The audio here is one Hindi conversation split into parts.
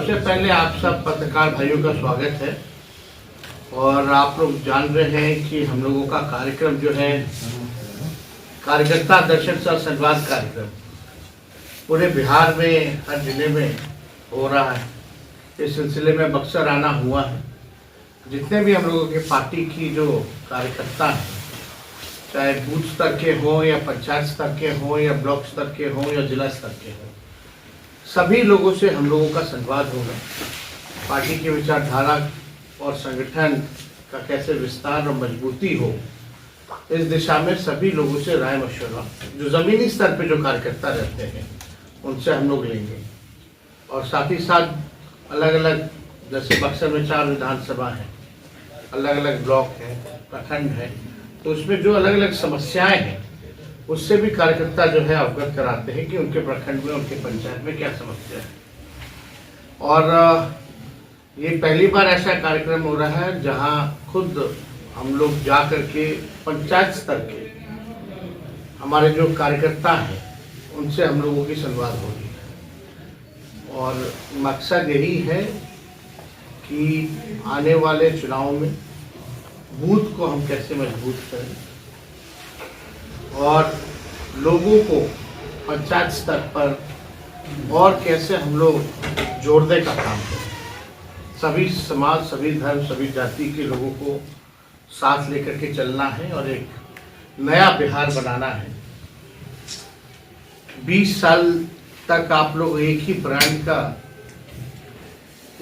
सबसे पहले आप सब पत्रकार भाइयों का स्वागत है। और आप लोग जान रहे हैं कि हम लोगों का कार्यक्रम जो है कार्यकर्ता दर्शन सह संवाद कार्यक्रम पूरे बिहार में हर जिले में हो रहा है। इस सिलसिले में बक्सर आना हुआ है। जितने भी हम लोगों के पार्टी की जो कार्यकर्ता हैं, चाहे बूथ स्तर के हों या पंचायत स्तर के हों या ब्लॉक स्तर के हों या जिला स्तर के हों, सभी लोगों से हम लोगों का संवाद होगा। पार्टी की विचारधारा और संगठन का कैसे विस्तार और मजबूती हो, इस दिशा में सभी लोगों से राय मशवरा जो ज़मीनी स्तर पे जो कार्यकर्ता रहते हैं उनसे हम लोग लेंगे। और साथ ही साथ अलग अलग, जैसे बक्सर में 4 विधानसभा हैं, अलग अलग ब्लॉक हैं, प्रखंड हैं, तो उसमें जो अलग अलग समस्याएं हैं उससे भी कार्यकर्ता जो है अवगत कराते हैं कि उनके प्रखंड में, उनके पंचायत में क्या समस्या है। और ये पहली बार ऐसा कार्यक्रम हो रहा है जहां खुद हम लोग जा करके पंचायत स्तर के हमारे जो कार्यकर्ता हैं उनसे हम लोगों की संवाद हो रही है। और मकसद यही है कि आने वाले चुनाव में बूथ को हम कैसे मजबूत करें और लोगों को पंचायत स्तर पर और कैसे हम लोग जोड़ने का काम करें। सभी समाज, सभी धर्म, सभी जाति के लोगों को साथ लेकर के चलना है और एक नया बिहार बनाना है। 20 साल तक आप लोग एक ही ब्रांड का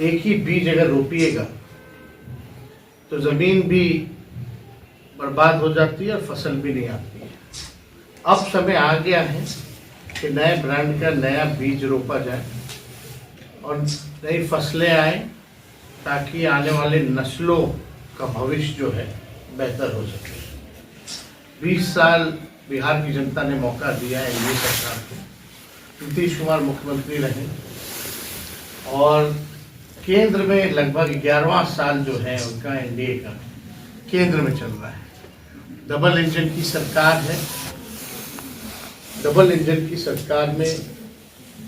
एक ही बीज अगर रोपिएगा तो ज़मीन भी बर्बाद हो जाती है और फसल भी नहीं आती है। अब समय आ गया है कि नए ब्रांड का नया बीज रोपा जाए और नई फसलें आए ताकि आने वाले नस्लों का भविष्य जो है बेहतर हो सके। 20 साल बिहार की जनता ने मौका दिया है एनडीए सरकार को। नीतीश कुमार मुख्यमंत्री रहे और केंद्र में लगभग 11वां साल जो है उनका एनडीए का केंद्र में चल रहा है। डबल इंजन की सरकार है। डबल इंजन की सरकार में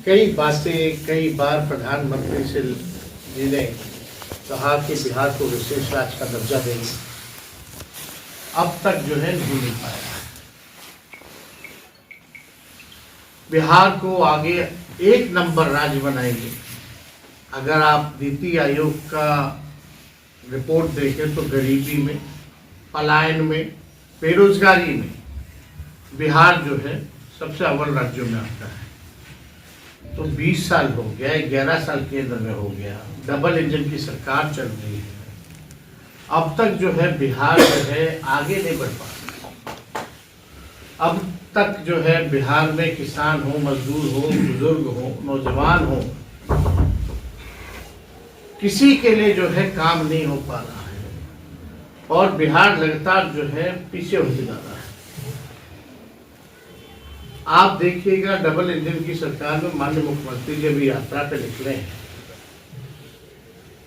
कई बातें, कई बार प्रधानमंत्री से जी ने कहा कि बिहार को विशेष राज्य का दर्जा देंगे, अब तक जो है नहीं मिल पाया। बिहार को आगे 1 नंबर राज्य बनाएंगे। अगर आप नीति आयोग का रिपोर्ट देखें तो गरीबी में, पलायन में, बेरोजगारी में बिहार जो है सबसे अव्वल राज्यों में आता है। तो 20 साल हो गया, 11 साल केंद्र में हो गया, डबल इंजन की सरकार चल रही है, अब तक जो है बिहार जो है आगे नहीं बढ़ पा रहा। अब तक जो है बिहार में किसान हो, मजदूर हो, बुजुर्ग हो, नौजवान हो, किसी के लिए जो है काम नहीं हो पा रहा है और बिहार लगातार जो है पीछे होते जा रहा है। आप देखिएगा डबल इंजन की सरकार में माननीय मुख्यमंत्री जी भी यात्रा पे निकले हैं।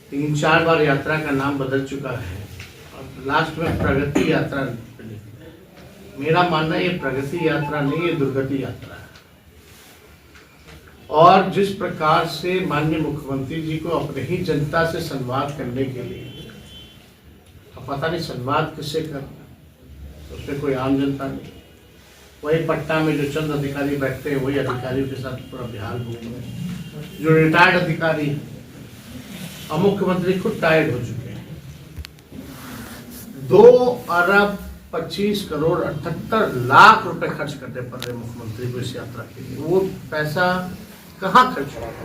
3-4 बार यात्रा का नाम बदल चुका है और लास्ट में प्रगति यात्रा पे निकले। मेरा मानना ये प्रगति यात्रा नहीं, ये दुर्गति यात्रा है। और जिस प्रकार से माननीय मुख्यमंत्री जी को अपने ही जनता से संवाद करने के लिए, अब पता नहीं संवाद किससे करना, उसमें कोई आम जनता नहीं, वही पट्टा में जो चंद अधिकारी बैठते हैं वही अधिकारियों के साथ पूरा बिहार घूम रहे हैं, जो रिटायर्ड अधिकारी हैं। और मुख्यमंत्री खुद टायर्ड हो चुके हैं। 2 अरब 25 करोड़ 78 लाख रुपए खर्च करने पड़ रहे मुख्यमंत्री को इस यात्रा के लिए। वो पैसा कहाँ खर्च होगा?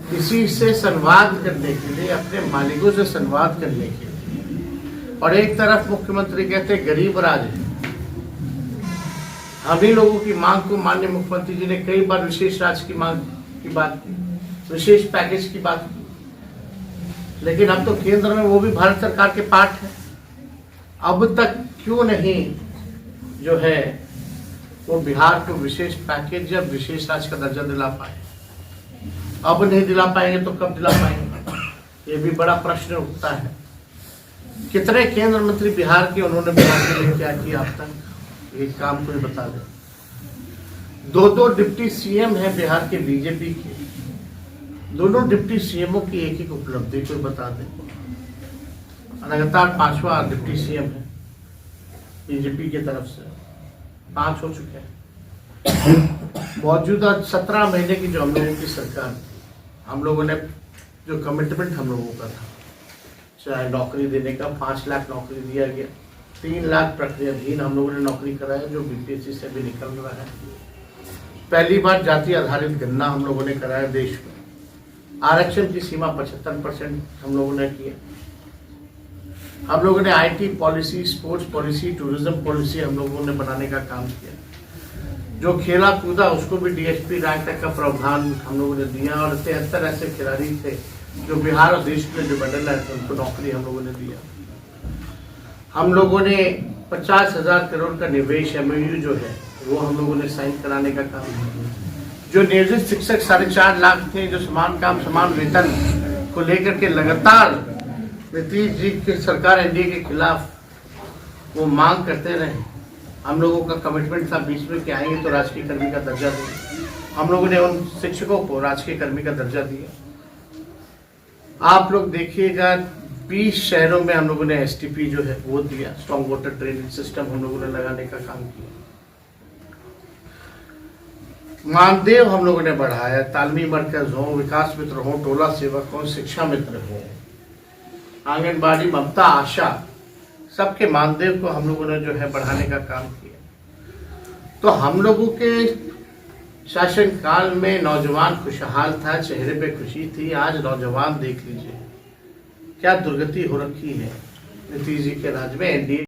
किसी से संवाद करने के लिए, अपने मालिकों से संवाद करने के लिए। और एक तरफ मुख्यमंत्री कहते हैं गरीब राज है। हम ही लोगों की मांग को माननीय मुख्यमंत्री जी ने कई बार विशेष राज्य की मांग की बात की, विशेष पैकेज की बात की, लेकिन अब तो केंद्र में वो भी भारत सरकार के पार्ट है। अब तक क्यों नहीं जो है वो बिहार को विशेष पैकेज या विशेष राज्य का दर्जा दिला पाए? अब नहीं दिला पाएंगे तो कब दिला पाएंगे? ये भी बड़ा प्रश्न उठता है। कितने केंद्र मंत्री बिहार के, उन्होंने बिहार के लिए क्या किया अब तक? एक काम कोई बता दे। 2 डिप्टी सीएम हैं बिहार के बीजेपी के, दोनों डिप्टी सीएमओ की एक एक उपलब्धि को बता दें। लगातार 5वां डिप्टी सीएम है बीजेपी की तरफ से, 5 हो चुके हैं। मौजूदा 17 महीने की जो हम लोगों की सरकार, हम लोगों ने जो कमिटमेंट हम लोगों का था, चाहे नौकरी देने का 5 लाख नौकरी दिया गया, 3 लाख प्रक्रियाधीन हम लोगों ने नौकरी कराया जो बीपीएससी से भी निकल रहा है। पहली बार जाति आधारित गणना हम लोगों ने कराया देश में। आरक्षण की सीमा 75% हम लोगों ने किया। हम लोगों ने IT policy, sports policy, tourism policy हम लोगों ने बनाने का काम किया। जो खेला कूदा उसको भी डीएसपी रैंक तक का प्रावधान हम लोगों ने दिया और 73 ऐसे खिलाड़ी थे जो बिहार और देश में जो मेडल आए थे उनको नौकरी हम लोगों ने दिया। हम लोगों ने 50,000 करोड़ का निवेश एमओयू जो है वो हम लोगों ने साइन कराने का काम किया। जो नियोजित शिक्षक 4.5 लाख थे जो समान काम समान वेतन को लेकर के लगातार नीतीश जी की सरकार एनडीए के खिलाफ वो मांग करते रहे। हम लोगों का कमिटमेंट था बीच में कि आएंगे तो राजकीय कर्मी का दर्जा देंगे। हम लोगों ने उन शिक्षकों को राजकीय कर्मी का दर्जा दिया। आप लोग देखिएगा 20 शहरों में हम लोगों ने एसटीपी जो है वो दिया, स्ट्रॉन्ग वाटर ट्रेनिंग सिस्टम हम लोगों ने लगाने का काम किया। मानदेय हम लोगों ने बढ़ाया, तालमी मरकज हो, विकास मित्र हो, टोला सेवक हो, शिक्षा मित्र हो, आंगनबाड़ी, ममता, आशा, सबके मानदेय को हम लोगों ने जो है बढ़ाने का काम किया। तो हम लोगों के शासन काल में नौजवान खुशहाल था, चेहरे पे खुशी थी। आज नौजवान देख लीजिए क्या दुर्गति हो रखी है नीतीश जी के राज में। एनडीए